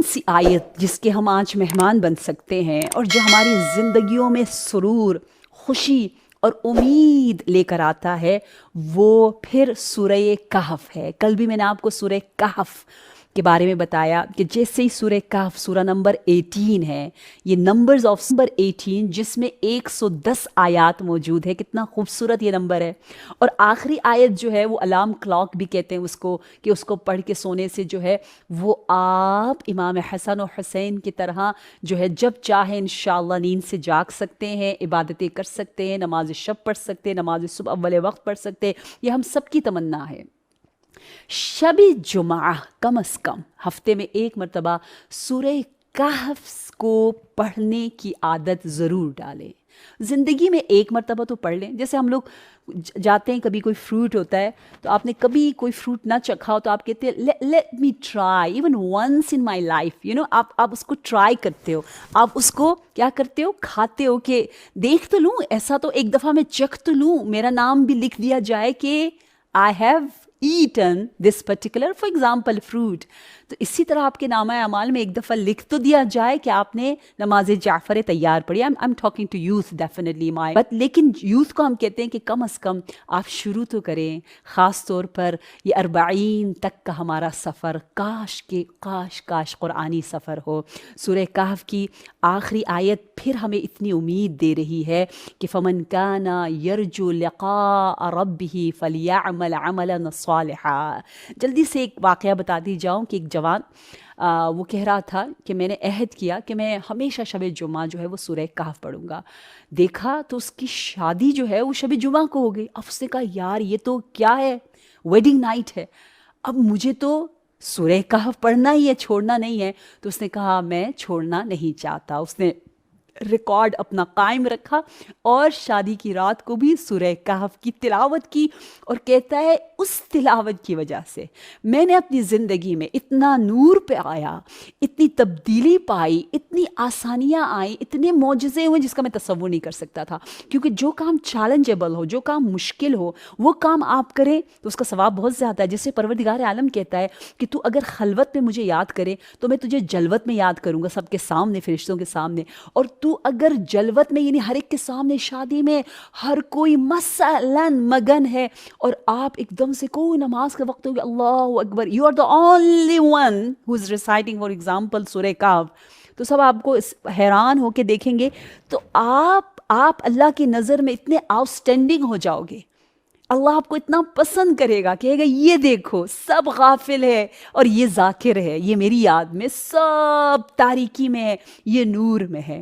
سی آیت جس کے ہم آج مہمان بن سکتے ہیں اور جو ہماری زندگیوں میں سرور، خوشی اور امید لے کر آتا ہے، وہ پھر سورہ کہف ہے۔ کل بھی میں نے آپ کو سورہ کہف کے بارے میں بتایا کہ جیسے ہی سورہ کہف سورہ نمبر 18 ہے، یہ نمبرز آف نمبر 18 جس میں 110 آیات موجود ہے۔ کتنا خوبصورت یہ نمبر ہے۔ اور آخری آیت جو ہے وہ الارم کلاک بھی کہتے ہیں اس کو، کہ اس کو پڑھ کے سونے سے جو ہے وہ آپ امام حسن و حسین کی طرح جو ہے جب چاہیں انشاءاللہ نیند سے جاگ سکتے ہیں، عبادتیں کر سکتے ہیں، نماز شب پڑھ سکتے ہیں، نماز صبح اول وقت پڑھ سکتے ہیں۔ یہ ہم سب کی تمنا ہے۔ شب جمعہ کم از کم ہفتے میں ایک مرتبہ سورہ کہف کو پڑھنے کی عادت ضرور ڈالیں۔ زندگی میں ایک مرتبہ تو پڑھ لیں۔ جیسے ہم لوگ جاتے ہیں، کبھی کوئی فروٹ ہوتا ہے تو آپ نے کبھی کوئی فروٹ نہ چکھا ہو تو آپ کہتے ہیں let me try even once in my life, آپ اس کو ٹرائی کرتے ہو، آپ اس کو کیا کرتے ہو، کھاتے ہو کہ دیکھ تو لوں، ایسا تو ایک دفعہ میں چکھ تو لوں، میرا نام بھی لکھ دیا جائے کہ I have eaten this particular, for example, fruit۔ تو اسی طرح آپ کے نامہ اعمال میں ایک دفعہ لکھ تو دیا جائے کہ آپ نے نماز جعفر تیار پڑھی۔ I'm talking to youth definitely but لیکن یوتھ کو ہم کہتے ہیں کہ کم از کم آپ شروع تو کریں۔ خاص طور پر یہ 40 تک کا ہمارا سفر کاش قرآنی سفر ہو۔ سورہ کہف کی آخری آیت پھر ہمیں اتنی امید دے رہی ہے کہ فَمَنْ كَانَ يَرْجُو لِقَاءَ رَبِّهِ فَلْيَعْمَلْ عَمَلًا صَالِحًا۔ جلدی سے ایک واقعہ بتا دی جاؤں کہ ایک جوان وہ کہہ رہا تھا کہ میں نے عہد کیا کہ میں ہمیشہ شب جمعہ جو ہے وہ سورہ کہف پڑھوں گا۔ دیکھا تو اس کی شادی جو ہے وہ شب جمعہ کو ہو گئی۔ اب اس نے کہا یار یہ تو کیا ہے، ویڈنگ نائٹ ہے، اب مجھے تو سورہ کہف پڑھنا ہی ہے، چھوڑنا نہیں ہے۔ تو اس نے کہا میں چھوڑنا نہیں چاہتا۔ اس نے ریکارڈ اپنا قائم رکھا اور شادی کی رات کو بھی سورہ کہف کی تلاوت کی، اور کہتا ہے اس تلاوت کی وجہ سے میں نے اپنی زندگی میں اتنا نور پہ آیا، اتنی تبدیلی پائی، اتنی آسانیاں آئیں، اتنے معجزے ہوئے جس کا میں تصور نہیں کر سکتا تھا۔ کیونکہ جو کام چیلنجیبل ہو، جو کام مشکل ہو، وہ کام آپ کریں تو اس کا ثواب بہت زیادہ ہے۔ جیسے پروردگار عالم کہتا ہے کہ تو اگر خلوت میں مجھے یاد کرے تو میں تجھے جلوت میں یاد کروں گا، سب کے سامنے، فرشتوں کے سامنے۔ اور تو اگر جلوت میں یعنی ہر ایک کے سامنے، شادی میں ہر کوئی مثلاً مگن ہے، اور آپ ایک دم سے کوئی نماز کا وقت ہوگا، اللہ اکبر، you are the only one who is reciting for example سورہ کہف، تو سب آپ کو حیران ہو کے دیکھیں گے، تو آپ اللہ کی نظر میں اتنے آؤٹ اسٹینڈنگ ہو جاؤ گے۔ اللہ آپ کو اتنا پسند کرے گا، کہے گا یہ دیکھو سب غافل ہے اور یہ ذاکر ہے، یہ میری یاد میں، سب تاریکی میں ہے، یہ نور میں ہے۔